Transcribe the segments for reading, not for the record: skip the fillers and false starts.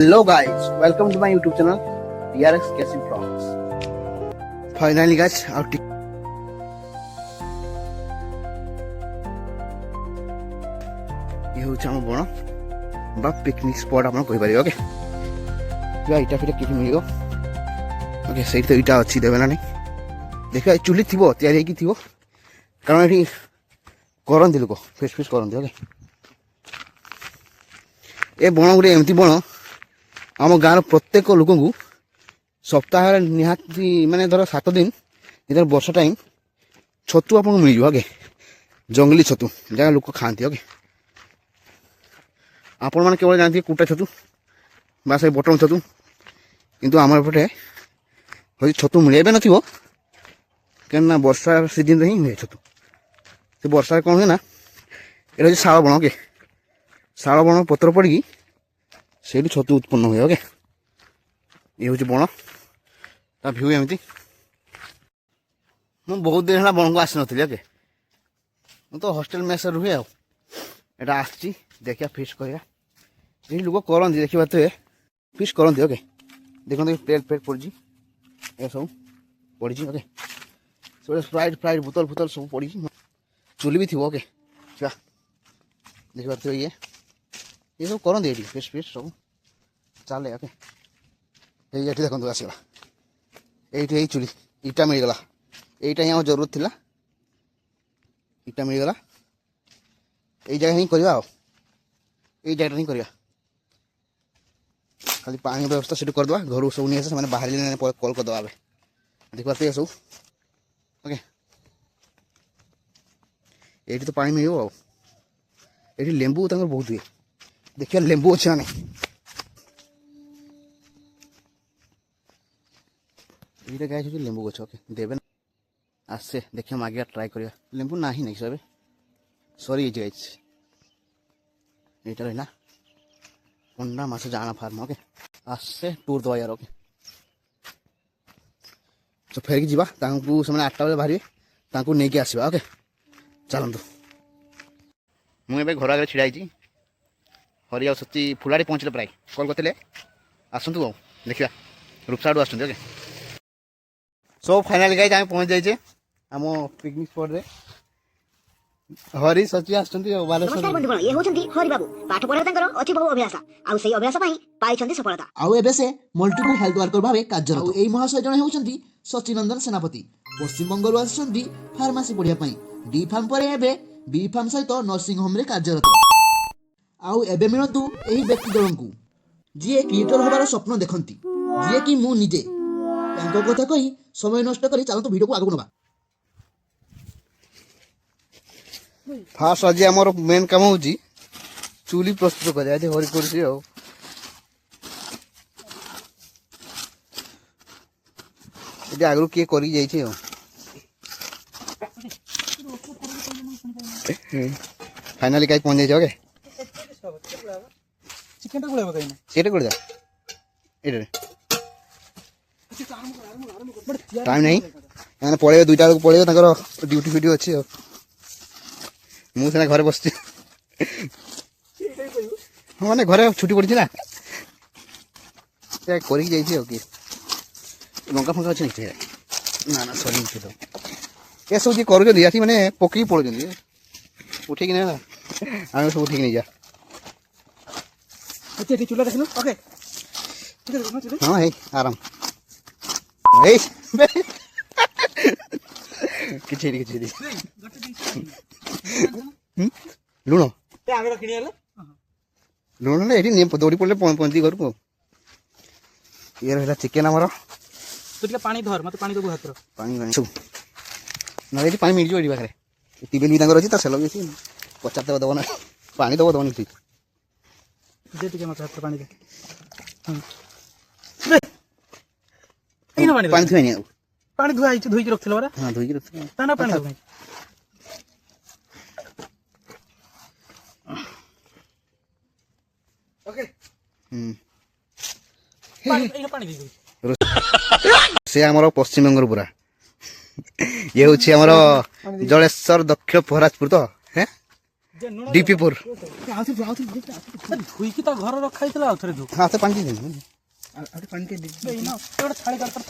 Hello guys, welcome to my YouTube channel DRX Casing Vlogs. Finally guys, out ये होछ हम बण बा picnic spot आपण कहि पारि ओके या इटा फिटा किछि मिलियो ओके सही तो इटा अछि देबे ना नहीं देखा चुली थिबो तयारी की थिबो कारण एठी करन दिलको फेस फेस करन दे ओके ए बण गुडे एमती बण आम गाँव प्रत्येक लोक को सप्ताह निहाती माने धर 7 दिन इधर वर्षा टाइम छतु आपको मिल जाए ओके जंगली छतु जहाँ लोक खाती ओके आपण मैंने केवल जानते कुटा छतु बास बटन छतु किंतु आम पटे हज छतु मिले नथिबो क्या वर्षा सीजन ही हुए छतु से वर्षा कौन हुए ना ये शाल बण ओके शाल बण पत्र पड़ी से छतु उत्पन्न हुए ओके ये हूँ बण ता भ्यू एमती मु बहुत दिन है बण को आसी नी ओके मुझे तो हॉस्टेल मेस रुहे आटा आसी देखिया फिश कर लोक करती देखा तो फिश करती ओके देखते प्लेट प्लेट पड़ी सब पड़ी ओके सब स्प्राइट फ्राइट बोतल फुतल सब पड़ी चुली भी थी ओके देखा तो ये सब करते फिश फिश सब चले ओके ये देखो आसगला ये चुली इटा मिलगला यहीटा ही जरूरत थी इटा मिलगला ये जगह ही करवा ये जगह ही करवा खाली पानी व्यवस्था से करदे घर सब नहीं आसे बाहर कल करदे देखा तो ये सब ओके ये तो पानी मिल ये लेंबू बहुत हुए देखिए लेंबू अच्छे ना नहीं ये गाय लेंबू गच ओके देवे ना आसे देखिए मागे ट्राई करिया लेंबू ना ही नहीं सब सरी गाइस ये रहा अंडा मास जाना फार्म ओके आसे टूर दवा यार ओके तो फेरिक जीवा तांकु से 8टा बजे बाहर नहीं आसवा ओके चलतु मुझे घर आगे छिड़ा हरिया सची फुलाड़ी पहुँचले प्राय कल करते आसतु आ देखा रूपसाड़ आस ओके सो फाइनाली गाइस आम पहुँच जाइए आम पिकनिक स्पॉट रे हरी सची नमस्कार बंधुगण ये होचंती हरि बाबू पाठ पढ़ा तांकर अति बहु अभ्यास आउ सेही अभ्यास पई पाइछंती सफलता आउ एबे से मल्टीपल हेल्थ वर्कर भाबे कार्यरत आउ एई महाशय जने होचंती सचिनंदन सेनापति पश्चिम बंगाल आसचंती फार्मेसी पढ़िया पई डी फार्म परे एबे बी फार्म सहित नर्सिंग होम रे कार्यरत आउ एबे मिलतु एही व्यक्ति जणकू जिए क्रिएटर होबार स्वप्न देखंती जिए कि मु निजे तांको कथा कही समय नष्ट करी चलतो वीडियो को आगु नबा फास्ट आज आम मेन काम हूँ चूली प्रस्तुत कर हरी कर आगु किए कर फाइनाली कहीं पहुंच जाए ओके टाइम नहीं पड़े 2टा बेलू पड़े ड्यूटी फ्यूटी अच्छी मुझे घरे बस मैंने घरे छुट्टी पड़ी ना कर लंका फंका अच्छे ना ना सरी तो ये सब जी कर मैंने पकई पड़े उठे ना आम सब उठे नहीं जा चूल्हा देखनु ओके हाँ है आराम किसी लुण लुण ना ये दौड़ी पड़े पहुंची घर को ये रहा चिकेन आमर पानी धर मत पानी दबु हाथ पानी ना ये पानी मिल जाए पाखे टीबेल भी अच्छी सेल भी अच्छी पचार देव दब ना पानी दब दबनी ठीक दे मत हाथ पानी दे पानी थुआनी पानी धुआ धोई के रखथिल बरा हां धोई के रखथिल ताना पानी दे ओके पानी दे से आमर पश्चिम बंगाल पूरा ये हूँ आमर जलेश्वर दक्ष पहराजपुर तो है डीपीपुर ଧୋଇକି ତା ଘର ରଖା ହେଇଥିଲା ଆଉ ଥରେ ଧୋ हाँ से पानी दे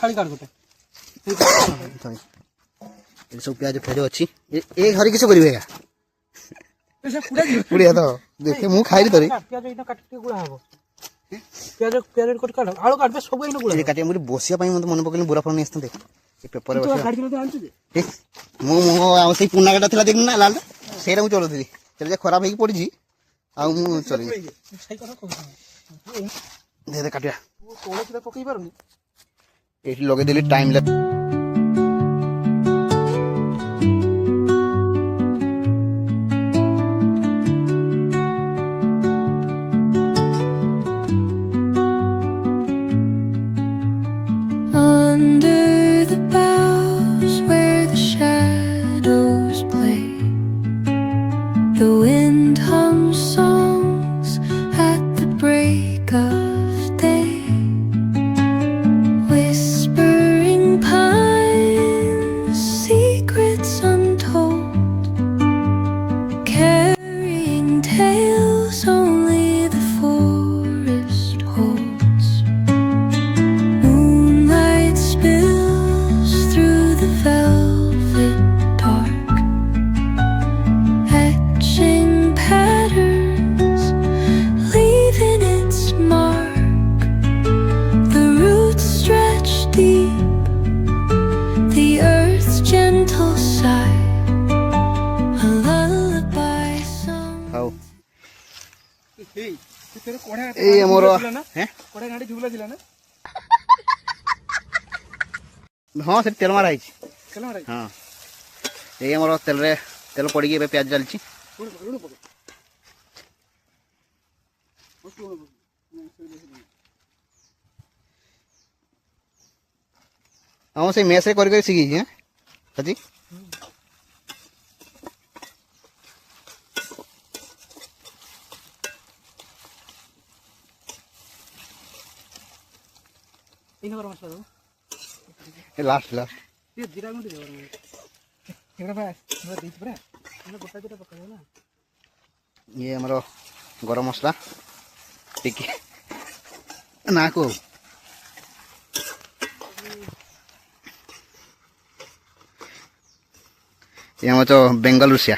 ଥାଳି କାଢ ଗୋଟେ सब प्याज फेज अच्छी ए घरे किस करेगा पुड़िया तो देखे मु खाई तरी ପିଆଜ ଏଇନା କାଟି ଗୁଳା ହବ ପିଆଜ କଟ କାଢ ଆଳୁ କାଟବେ ସବୁ ଏଇନା ଗୁଳା ये काटिया मुझे बसिया पाई मते मन पकले बुरा फल नहीं आस्ते देख ये पेपर रे बसिया କାଢିକି ଆଣିଛୁ ଯେ ठीक मु मु आ से पुना काटा थिला देखना लाल सेरा मु चलथि चल जे खराब हेकी पड़ी जी आ मु चली ସେଇ କଥା କହୁଛି दे दे काटिया କୌଣସି ପକେଇ ପାରୁନି एठी लगे देली टाइम ले Under the boughs where the shadows play, the wind hums songs at the break of day. Whispering pines, secrets untold, carrying tales only the forest holds. Moonlight spills through the velvet dark, etching patterns, leaving its mark. The roots stretch deep, the earth's gentle sigh, a lullaby sung. How ଏଇ ତୋର କୋଢା ए हमर हैं କୋଢା ଗାଡି ଝୁଲା ଥିଲା ନା हां से तेल मारा आइछ କେଲା ମାରା हां ए हमर तेल पड़ी के प्याज डालची ଲୁଣ ପକା हम से मेस रे कर सीखी हैं सची ଏଇନା ଗରମ ମସଲା ଦବ ए लास्ट लास्ट ଟିକେ ଜିରା ଗୁଣ୍ଡ ଦେବ ଏଗୁଡ଼ା ବା ମୁଁ ଦେଇଛି ପରା ଏଗୁଡ଼ା ଗୋଟା ଜିରା ପକାଇବ ନା ये हमारो गरम मसला टिके ना को ये हम तो बेंगल रुसिया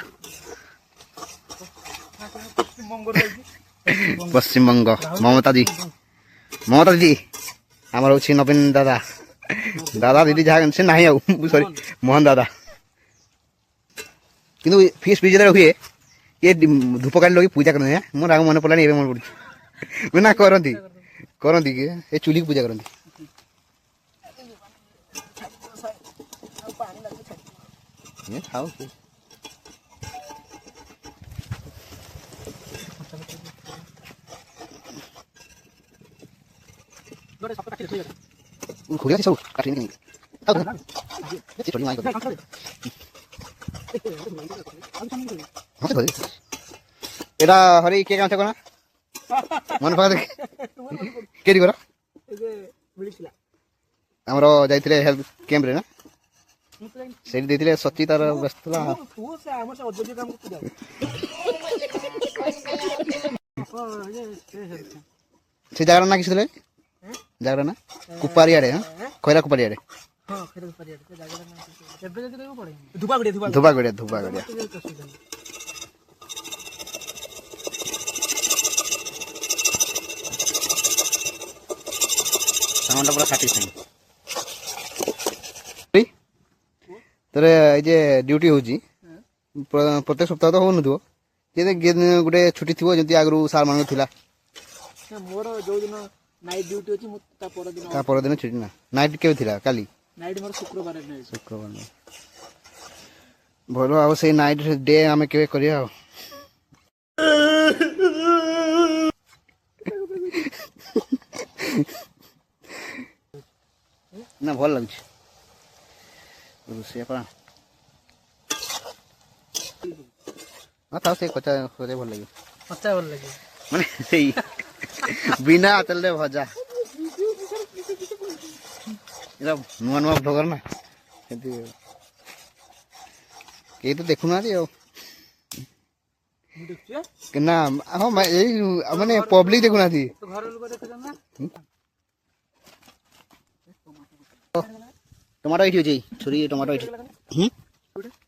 पश्चिम बंग ममता जी आमर हूँ नवीन दादा दादा दीदी जहाँ से ना सॉरी मोहन दादा किंतु फीस बीज हुए ये धूप काट लगे पूजा करते हैं मोर आगे मन पड़ा नहीं मन पड़े ना करती करती कि ये चूली की पूजा करती खाओ ଗୋଟେ ସପ କାଟି ଦେଇଛି खुलिया सब काटी नहीं खाओ ये थोड़ी माई कर हाँ से एटा हरी के काम करा मन पाक केडी करा ଏବେ ମିଳିଥିଲା हमरो जाइथिले हेल्थ कैंप रे ना सेठी देथिले सच्ची तार व्यस्तला ତୁ ସେ ଆମର ସେ ଅଯୋଗ୍ୟ କାମ କରୁଛୁ से जागर ना किसले जागर ना कुपारी आड़े हां खैरा कुपारी आड़े ହଁ ଫେର ପରିଆ ସେ ଜାଗାଟା ନା ଏବେ ଯଦି କହିବ ପଡେ ଧୁବା ଗଡିଆ धुबा गड़िया साउंड पूरा काटी सही तोरे ए जे ड्यूटी होजी प्रत्येक सप्ताह तो होनु दियो जे गोटे छुट्टी थिबो जंती आगरु सार मान थिला ମୋର ଯୋଉ ଦିନ ନାଇଟ୍ ଡ୍ୟୁଟି ଅଛି ମୁଁ ତା पर दिन छुट्टी ना नाइट केउ थिला काली ନାଇଟ୍ ମୋର ଶୁକ୍ରବାର ନାଇଟ୍ शुक्रवार भलो आउ से नाइट डे आमे केवे करिया आ ना भल लागछ रुसिया पा आ था से कचा खोजे भल लागे ମତେ ଭଲ ଲାଗେ माने सेई बिना चलले भजा एरा नुआ नुआ ब्लॉगर ना के तो देखु ना दियो देखुछु ना हाँ मैं यही मैंने पब्लिक देखुना थी तो घर लोग देखुछन ना टमाटो ये जी छुरी टमाटो ये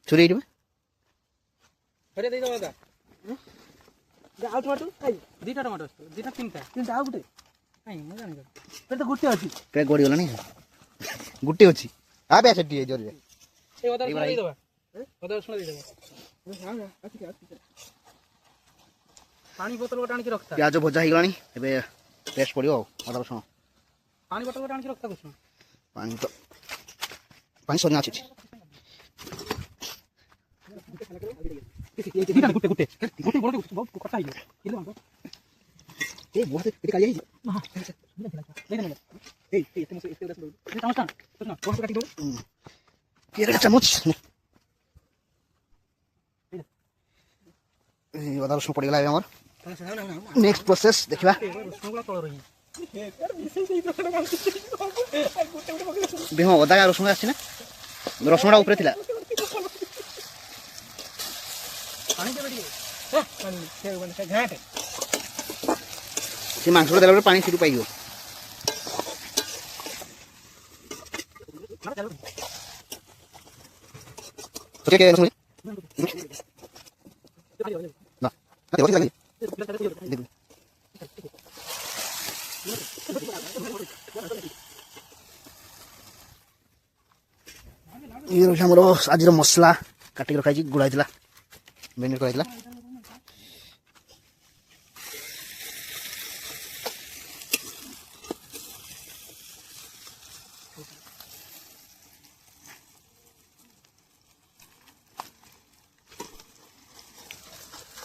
छुरी ये अरे दे दो दा आउ टमाटो आई दीटा टमाटो दीटा तीनटा आउ गुटे आई म जानि पे तो गुटे अछि पे गोड़ी वाला नहीं गुट्टे अच्छी आ बे छटी है जोरे ए ओदर सुना दे दबा ओदर सुना दे दबा हां अछि पानी बोतल गोटा आनी रखता प्याज भजा ही गलानी एबे टेस्ट पड़ियो अदर सुन पानी बोतल गोटा आनी रखता कुछ पानी सोना अछि गुटे गुटे गुटे गुटे बोल बहुत कटा है किलो ए बहुत इते काली है हां ले ले ए तुम से इसके दस दो टमाटर सुन कौन सा काटी दो ये रे चम्मच ए अदर सुन पड़ी गला हमर नेक्स्ट प्रोसेस देखबा रसगुल्ला तळ रही बेहो अदा का रसुन आछि ना रसुनडा ऊपर थिला पानी दे बेटी पानी से बने घाट से मांस देला बेले पानी सिटु पाइयो ओके के रसुन ना देखो लगी ये रहा मोर आज मसला काटिक रखा गुड़ा होता मेरिनेट कराइला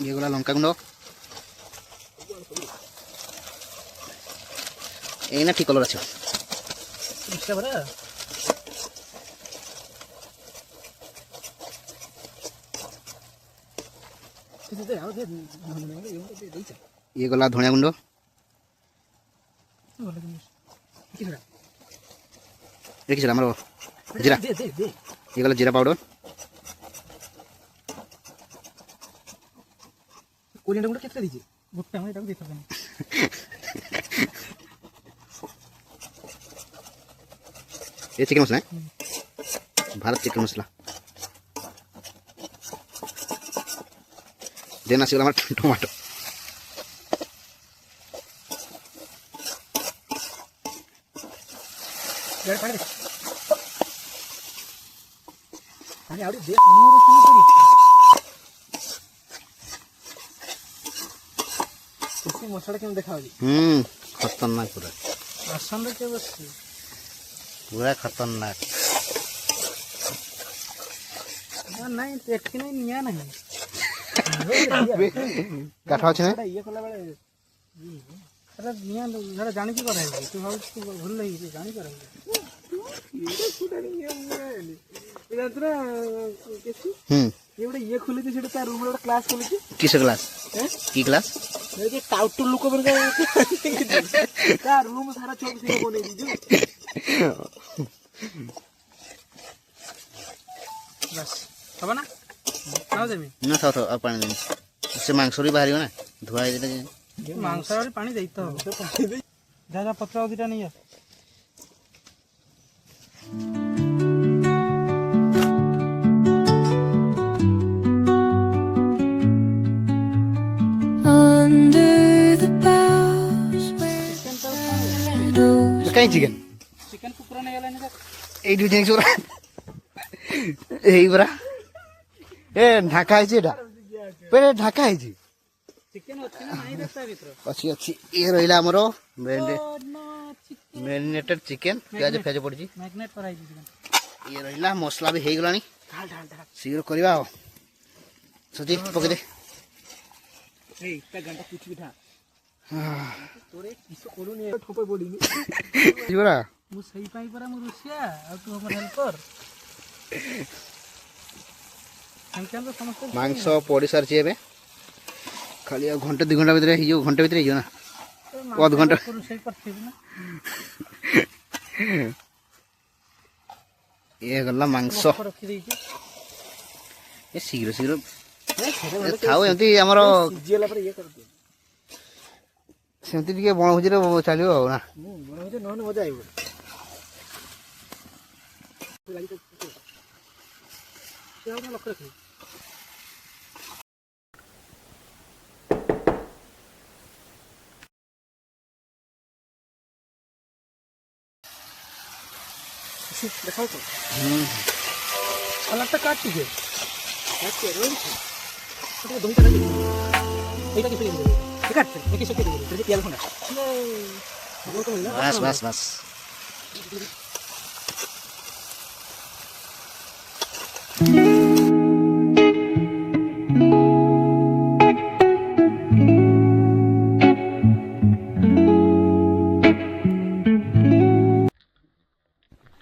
ये गला लंका गुंड एना ठीक कलर अच्छा इसका बड़ा ये गला धनिया गुंड देखिए हमारा जीरा ये गला जीरा पाउडर कोरिएंडर गुंड कितना दीजिए गुट्टा हम एटा दे सकते हैं ये चिकन मसला है भारत चिकन मसला देना चाहिए हमारा टमाटो यार पानी दे पानी आउट दे मोर सामने करी इसमें मसाला क्यों दिखाओ जी खतरनाक पूरा आसान रे के बस पूरा खतरनाक नहीं देखी नहीं निया नहीं काठा अच्छे ना ये कला बड़े अरे निया जरा जानी की करे तू भाव तू भूल नहीं जानी करे ये फुटा नहीं है ये इतना कैसी ये बड़े ये खुली थी सीधा रूम में क्लास खुली थी किस क्लास की क्लास मेरे के टाउटू लुक बन गया का रूम सारा चौक से बने दीजिए बस अब ना खाओ देमी ना था अब पानी देनी इससे मांस भी बाहर ना धुआ देते मांस और पानी देता हो जा जा पत्रा उदिटा नहीं है Under the boughs where shadows कहीं चिकन चिकन कुकुरा नहीं आला नहीं এই দুই জিনিস ওরা এই বরা এ ঢাকা হয়েছে এটা পেরে ঢাকা হয়েছে चिकन अच्छी ना नहीं देता भीतर ଅଛି ଅଛି ଏ ରହିଲା ଆମର ना चिकन ମ୍ୟାରିନେଟେଡ୍ ଚିକେନ୍ ପିଆଜ ଫିଆଜ ପଡ଼ିଛି मैग्नेट पर आई चिकन ଇଏ ରହିଲା ମସଲା ବି ହେଇଗଲାଣି ढाल ढाल ढाल ଶୀଘ୍ର କରିବା ଆଉ ସଜି ପକେଇଦେ ए इतना घंटा कुछ भी था तोरे किसो कोलो नहीं ठोपे बोली नहीं ଯିବରା मु सही पाई परा मु रुसिया और तू हमर हेल्पर संख्या तो समस्त ମାଂସ ପଡ଼ି ସାରିଛି ଏବେ ଖାଲି ଆଉ ଘଣ୍ଟେ 2 ଘଣ୍ଟା ଭିତରେ ହେଇଯିବ ଘଣ୍ଟେ ଭିତରେ ହେଇଯିବ ନା ଅଧ ଘଣ୍ଟା रुसिया पर थी ना ଏ ଗଲା ମାଂସ रखी दी ଏ ଶୀଘ୍ର ଶୀଘ୍ର ଖାଉ ଏମିତି ଆମର ସିଝିଗଲା ପରେ ଇଏ କରିଦିଅ। ସେମିତି ଟିକେ ବଣଭୋଜିରେ ଚାଲିବ ଆଉ ନା। ବଣ ହଉଛି ନହେଲେ ମଜା ଆଇବ। ଲକ୍ଷ୍ୟ ରଖିବି। ଦେଖାଉ ତ ସାଲାଡ଼ଟା କାଟ ଟିକେ ଦହିଟା এইটা কিছু দেবে ঠিক আছে দেখি সত্যি দেবে যদি তেল খোনা বাস বাস বাস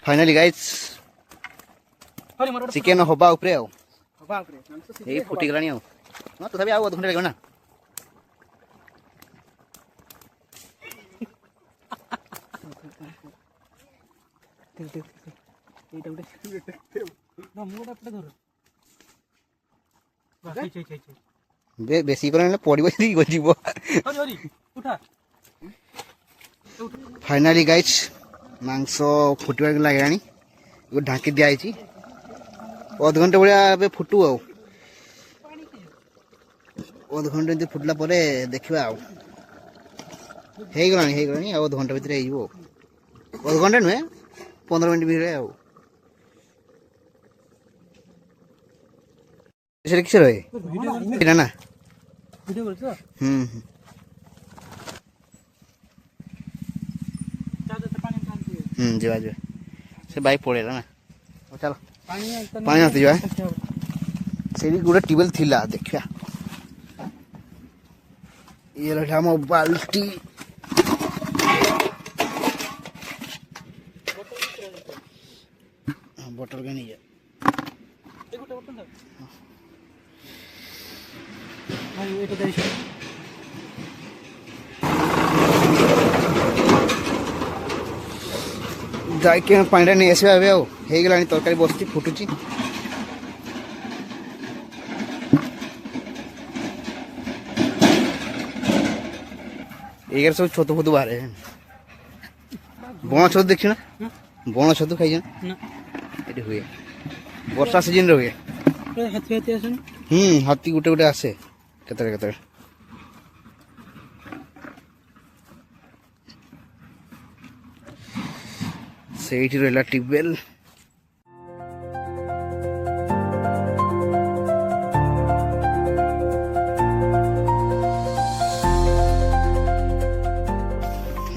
फाइनली गाइस ହରି ମୋର चिकेन हवा उपरे आउ ବାପ ରେ ମାଂସ ଏଇ ଫୁଟିଗଲାଣି ଆଉ ହଁ ତଥାପି ଆଉ ଅଧଘଣ୍ଟା ଲାଗିବ ନା। এইটা ଗୋଟେ না মুটা পড়ে ধর বাস চাই ବେଶୀ କରି ପଡ଼ିବ ଯଦି ଯିବ। ହରି ହରି ଉଠା फाइनाली गाइस मांस फुटवा लागलानी ढांकी दिखाई अधघंटे भाया ए फुटू आ अधघंटे एमती फुटला देखा गलानी अधघंटे भितर अधघंटे नुहे 15 मिनट भितर किस रहे ना ভিডিও করছ जा से बाइक पड़ेगा ना चलो পানি पानी आते जो से गोटे ट्यूबवेल थिला देखा ये रहा मो बाल्टी बोतल का नहीं है ଗୋଟେ বটন দাও ভাই এটা দেইছ जाके पानी नहीं आसवा हो गला तरकारी बस फुटुची एगार सब छतु फतु बाहर बण छतु देख ना बण छतु खाई না ये हुए वर्षा सीजन हुए হাতি হাতি আসে না हाथी गोटे गोटे आसे केतरे केतरे ସେଇଠି ରହିଲା ଟ୍ୟୁବୱେଲ୍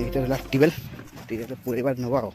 এইটা ରହିଲା ଟ୍ୟୁବୱେଲ୍ ଟିକେ ପୁରେଇବା ନେବା ଆଉ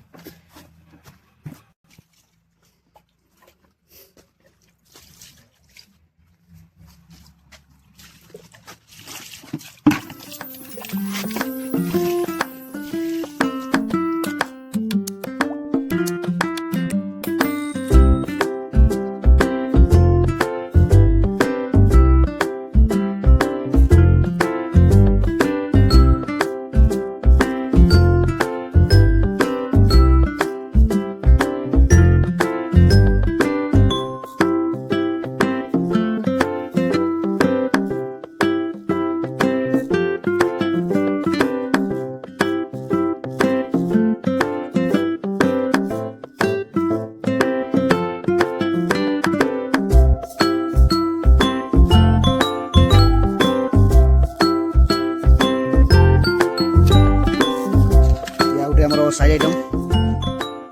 साइड आइटम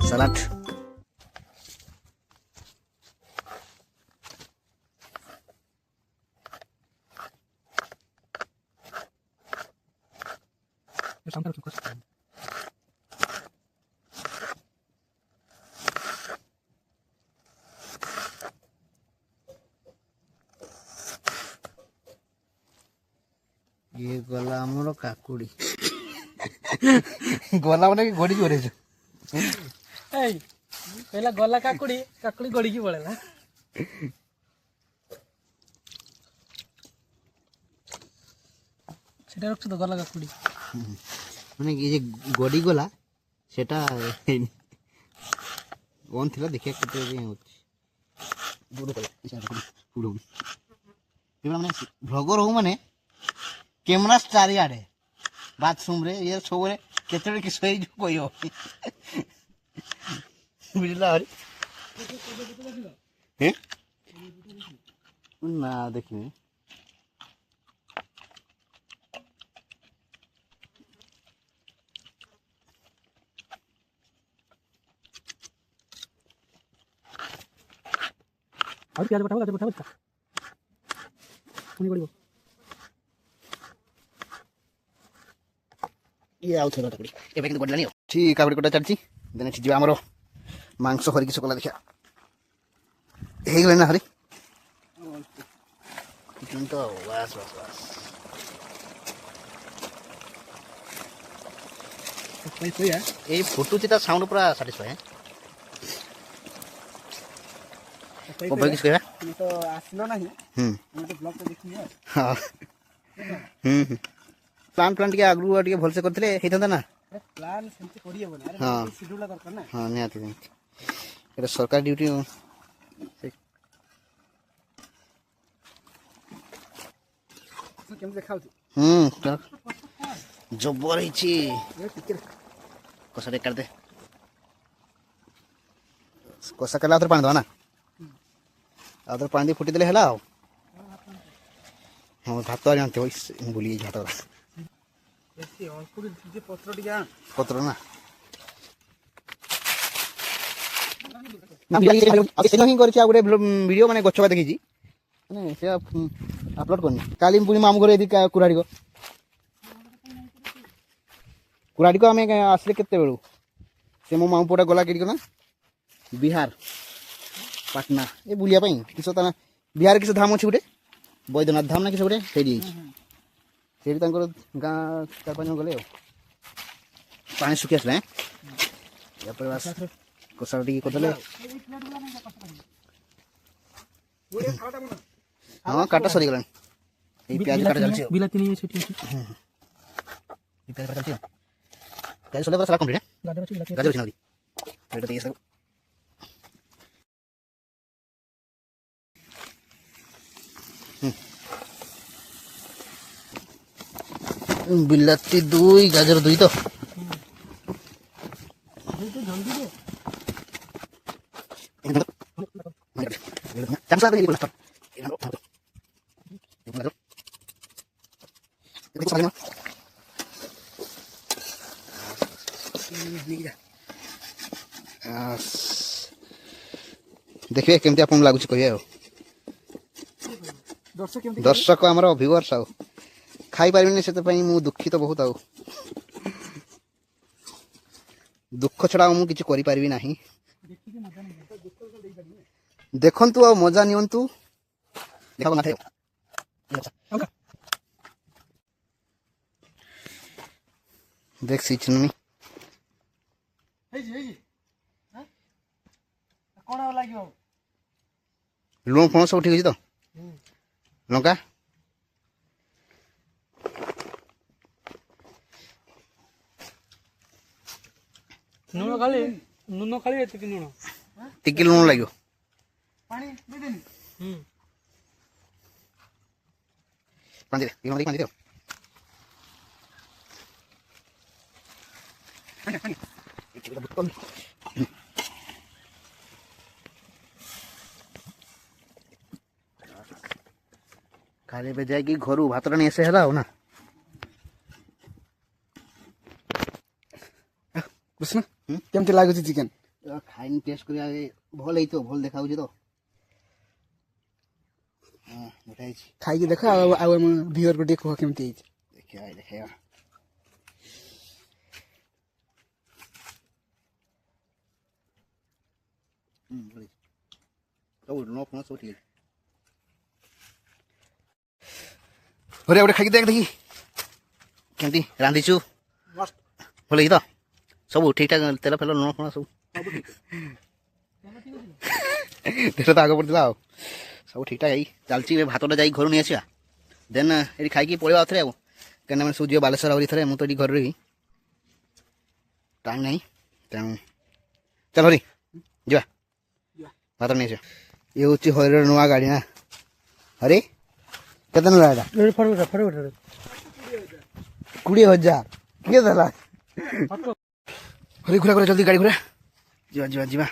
सलाड ये गला आमर काकुड़ी गला मैंने गड़ी जोड़े এই पहिला गला काकुड़ी काकुड़ी गड़ी की पड़ेला সেটা রক্ত তো গলা কাকুড়ি মানে এই যে গড়ি গলা সেটা অন ଥିଲା ଦେଖିଆ କେତେ ହଉଛି ବୁଡ଼ କଲା ପୁଡ଼ ମାନେ ଭ୍ଲଗର ହଉ ମାନେ କ୍ୟାମେରା ଚାରିଆଡ଼େ ବାଥରୁମ୍ରେ ଇଏ ସବୁବେଳେ କେତେବେଳେ କିସ ହେଇଯିବ କହିବ ବୁଝିଲା ଆହୁରି ନା ଦେଖିନି ଆଉ ପିଆଜ ପଠାବ ଗାଜର ପଠାବ ପୁଣି ପଡ଼ିବ ଇଏ ଆଉ ଥରେ କାକୁଡ଼ି ଏବେ କିନ୍ତୁ ବଢ଼ିଲାଣି ଆଉ ଠିକ୍ କାକୁଡ଼ି କଟା ଚାଲିଛି ଦେନେ ଯିବା ଆମର ମାଂସ ହରିକି ସକଲା ଦେଖିବା ହେଇଗଲାଣି ନା ହରି ତ ବାସ୍ ବାସ୍ ବାସ୍ ଏଇ ଫୁଟୁଛି ତା ସାଉଣ୍ଡ ପୁରା ସାଟିସ୍ଫାଏ କିଛି କହିବା ତ ଆସିଲ ନାହିଁ ଆମେ ତ ବ୍ଲଗ୍ ତ ଦେଖିବି ହଁ ପ୍ଲାନ୍ ଟିକେ ଆଗରୁ ଟିକେ ଭଲସେ କରିଥିଲେ ହେଇଥାନ୍ତା ନା ପ୍ଲାନ୍ ସେମିତି କରିହେବନି ହଁ ସିଡ୍ୟୁଲ୍ ଦରକାର ନା ହଁ ନିହାତି ନିହାତି ଏଇଟା ସରକାର ଡ୍ୟୁଟି କେମିତି ଦେଖାଉଛି ଜବର ହେଇଛି କଷା କାଢିଦେ କଷା କାଢିଲା ଆଉଥରେ ପାଣି ଦେବା ନା ଆଉଥରେ ପାଣି ଦେଇ ଫୁଟିଦେଲେ ହେଲା ଆଉ ହଁ ଭାତ ଜାଣିଥିବ ଭୁଲି ଯାଇଛି ଭାତ ବେଶୀ ଅଳ୍ପ ପତ୍ର ଟିକେ ଆଣ ପତ୍ର ନା ହିଁ କରିଛି ଆଉ ଗୋଟେ ଭିଡ଼ିଓ ମାନେ ଗଛ ଦେଖିଛି ମାନେ ସେ ଅପଲୋଡ଼ କରିନି କାଲି ପୁଣି ମାମୁଁ ଘରେ ଯଦି କୁରାଡ଼ିକ ଆମେ ଆସିଲେ କେତେବେଳୁ ସେ ମୋ ମାମୁଁ ପୁଅଟା ଗଲା କିଣିକ ନା ବିହାର ପାଟନା ଏ ବୁଲିବା ପାଇଁ କିସ ତା ବିହାର କିସ ଧାମ ଅଛି ଗୋଟେ ବୈଦ୍ୟନାଥ ଧାମ ନା କିସ ଗୋଟେ ସେଇଠି ଯାଇଛି ସେଇଠି ତାଙ୍କର ଗାଁ 4-5 ଜଣ ଗଲେ ଆଉ ପାଣି ଶୁଖି ଆସିଲା ତାପରେ ବାସ୍ କଷା ଟିକେ କରିଦେଲେ ହଁ କାଟା ସରିଗଲାଣି ଏଇ ପିଆଜ କାଟା ଚାଲିଛି ବିଲାତି ନେଇ ସେଠି ଅଛି ପିଆଜ କାଟା ଚାଲିଛି ପିଆଜ ସରିଲା ପରେ ସାରା କମ୍ପ୍ଲିଟ୍ ଗାଜର ଅଛି ନା ଏଇଟା ଟିକେ बिलाती 2 गाजर 2 तो देखिए केमती आपन लागुच कहिए दर्शक आमर व्यूअर्स आउ खाई पारिबिनी से मु दुखित बहुत आउ दुख छड़ा मु किछि करि पारिबि नाही देखंतु आ मजा नियंतु देखो ना देख सिचनी लुण फण सब ठीक अछि तो लंका नुन खाली एतिक नुन टिकी लुण लागो पानी दे देनी पानी दे पानी दे खाली बे जाएगी घरू भात नहीं ऐसे है ना कृष्ण केमती लागुची चिकन खाइन टेस्ट करिया भल है तो भल देखाउ तो हां उठाई खाई के देखा आ व्यूअर को देखो केमती है देखिया तो नो फोन सो ठीक अरे ओरे खाई देख देखी केमती रांधीचु मस्त भल तो सब ठीक ठाक तेल फेल लुण फुण सब तेल तो आगे पड़ता सब ठीक ठाक है चलती भातटा जा घर नहीं आसा देन ये खाई पड़े आउ थे क्या सब जी बालेश्वर आउरी थे मुझे तो घर रही टाइम नहीं तेणु चल हरी जा भात नहीं आस ये हूँ हर नुआ गाड़ी ना हरे କେତେ ନେଲା ଏଇଟା ଫଟୋ 20,000 କିଏ ଦେଲା ହରି ଘୁରା ଜଲ୍ଦି ଗାଡ଼ି ଘୁରା ଯିବା ଯିବା ଯିବା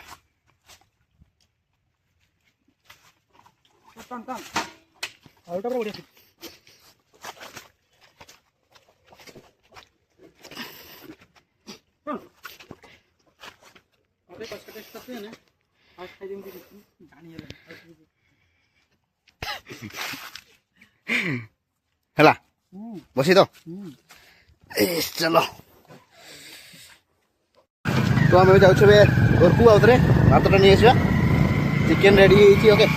ଆଉଟା ପୁରା ବଢ଼ିଆ ହେଲା ବସି ତ ଚାଲ ତ ଆମେ ଯାଉଛୁ ଏବେ ଘରକୁ ଆଉ ଥରେ ଭାତଟା ନେଇ ଆସିବା ଚିକେନ୍ ରେଡ଼ି ହେଇଛି ଓକେ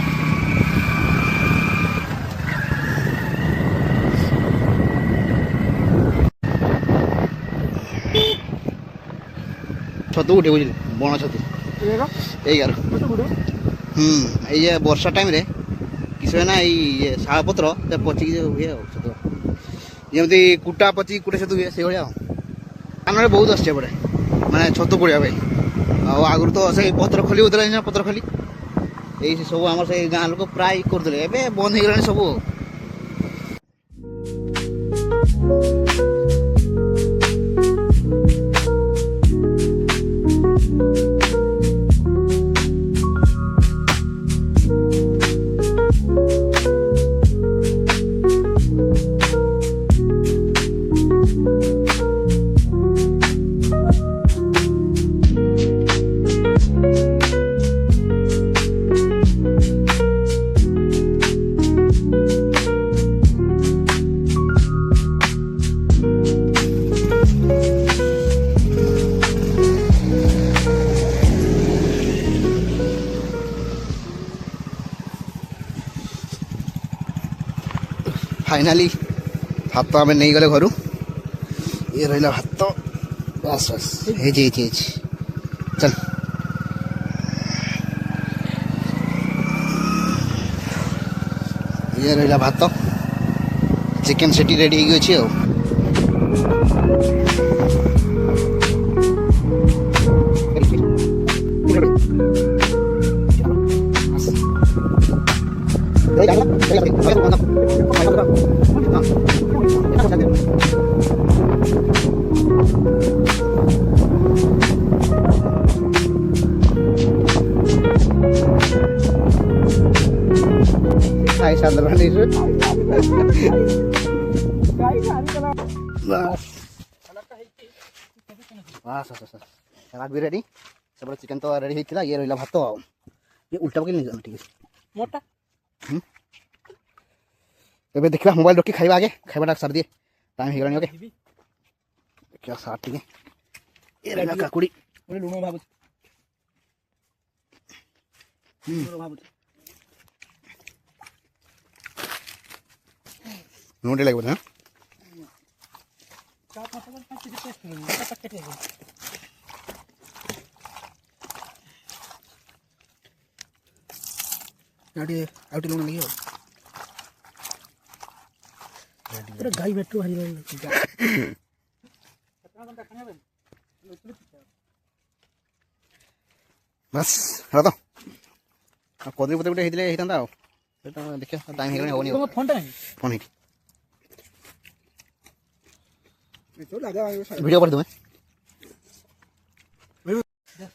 ଛତୁ ଉଠେ ବୁଝିଲି ବଣ ଛତୁ ଏଇ ଗାର ଏଇ ଯେ ବର୍ଷା ଟାଇମ୍ରେ କିଛି ନା ଏଇ ଶାଳ ପତ୍ର ପଚିକି ହୁଏ ଆଉ ଛତୁ ଯେମିତି କୁଟା ପଚିକି କୁଟା ଛତୁ ହୁଏ ସେଇଭଳିଆ ଆଉ କାନରେ ବହୁତ ଆସୁଛି ଏପଟେ ମାନେ ଛତୁ ପଡ଼ିବା ପାଇଁ ଆଉ ଆଗରୁ ତ ସେଇ ପତ୍ର ଖଲି ହେଉଥିଲା ପତ୍ର ଖଲି ଏଇ ସବୁ ଆମର ସେଇ ଗାଁ ଲୋକ ପ୍ରାୟ କରୁଥିଲେ ଏବେ ବନ୍ଦ ହେଇଗଲାଣି ସବୁ फाइनाली भात आम नहीं गले घर ये रहा भात बस बस चल ये रहा भात चिकेन सेटी रेडी हो अच्छी सलाद भी रेडी सब चिकेन तो रेडी होता ये रहा भात ये उल्टा पकड़ नहीं ठीक है मोटा ଏବେ ଦେଖିବା ମୋବାଇଲ ରଖି ଖାଇବା ଆଗେ ଖାଇବାଟା ସାରି ଦିଏ ଟାଇମ୍ ହେଇଗଲାଣି ଓକେ ଦେଖିବା ସାର୍ ଟିକେ ଏ ରହିଲା କାକୁଡ଼ି ଲୁଣ ଭାବୁଛି ଲୁଣ ଟିକେ ଲାଗିବ ନା ଆଉ ଟିକେ ଲୁଣ ଲାଗିବ गाई बैठू हरी बस रहा तो कदली पत्र गोटे होता देखिए टाइम हो फोन फोन वीडियो कर तुम्हें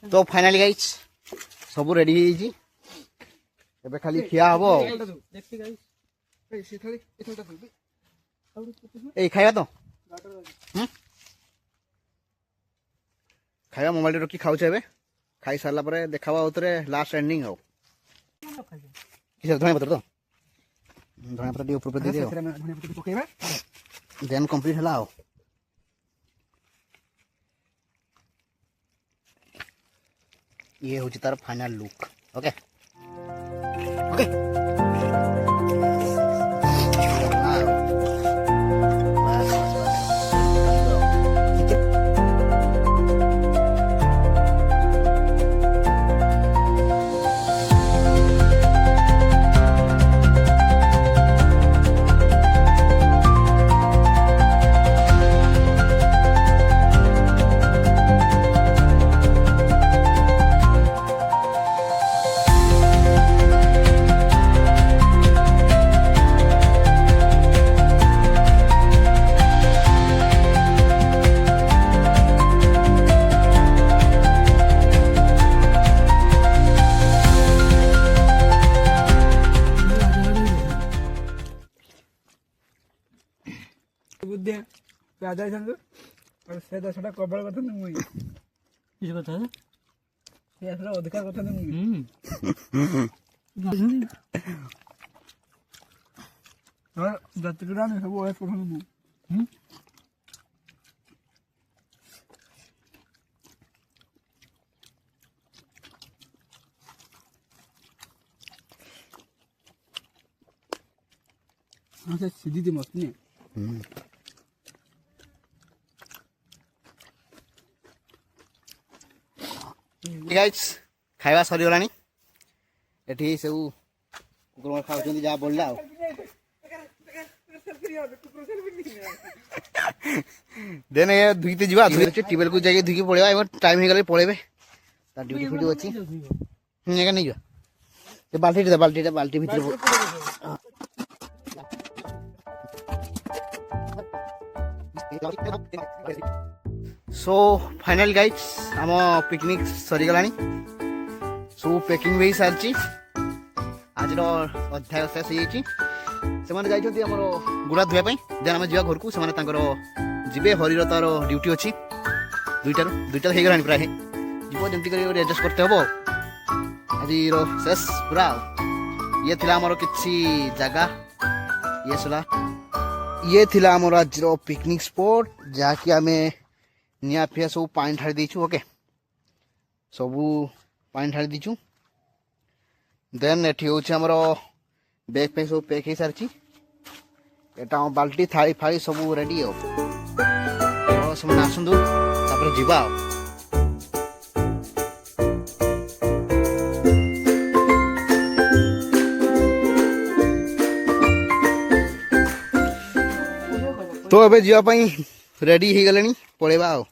तो फाइनाली गाइस सब रेडी हो खाली खिया हम ए खाया तो खाया मोबाइल रखी खाऊ खाई सारा पर देखा लास्ट एंडिंग हो धनिया पत्र तो धनिया पत्र ऊपर दे दियो देन कंप्लीट हला हो ये हो तार फाइनल लुक ओके ओके ରାଜା ହେଇଥାନ୍ତୁ ସେ ଦେଶଟା କବଳ କରିଥାନ୍ତି ମୁଇଁ କିଛି କଥା ସେ ଦେଶଟା ଅଧିକାର କରିଥାନ୍ତି ମୁଇଁ ଯେତିକି ଆମେ ସବୁ ଓଏସ୍ କରୁଥାନ୍ତି ମୁଁ ସେ ସିଝିଛି ମସ୍ତ ନୁହେଁ ଗାଇସ୍ ଖାଇବା ସରିଗଲାଣି ଏଠି ସବୁ କୁକୁର ଖାଉଛନ୍ତି ଯାହା ବଳିଲା ଆଉ ଦେନ ଏ ଧୁଇତେ ଯିବା ଟ୍ୟୁବୱେଲକୁ ଯାଇକି ଧୁଇକି ପଳେଇବା ଏବେ ଟାଇମ୍ ହେଇଗଲେ ପଳେଇବେ ତା ଡ୍ୟୁଟି ଫ୍ୟୁଟି ଅଛି ଏକା ନେଇଯିବା ସେ ବାଲ୍ଟି ଭିତରେ सो फाइनल गाइड्स आम पिकनिक सरीगलानी सब पैकिंग भी सारी आज अध्याय शेष हो जाइए गुड़ा धोवाई देन आम जा घर को से जीवे हरीर तार ड्यूटी अच्छी दुईटा हो गला प्राय जीव जमी एडजस्ट करते हम आज शेष पूरा ये थी आमर कि जगह ये थिला आमर आज पिकनिक स्पॉट जहाँकि आम निआ फिया सब पानी ढाड़ी देचु ओके सबू पानी ढाड़ी दीचु देन एठी होछि हमर बैग पे सब पैक हो सारछि एटा बाल्टी थाली फाली सब रेडी हो तो सब आसंदु तापर जीवा तो अबे जीवा पई रेडी हो गले पड़ेबा आओ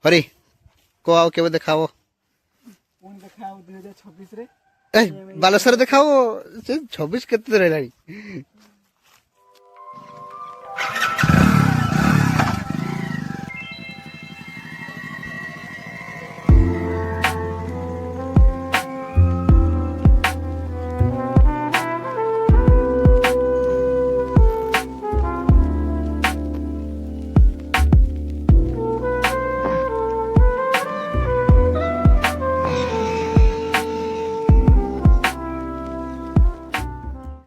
हरी को आओ केबे देखाओ देखा 2026 रे बालेश्वर देखाओ 26 केते रहलानी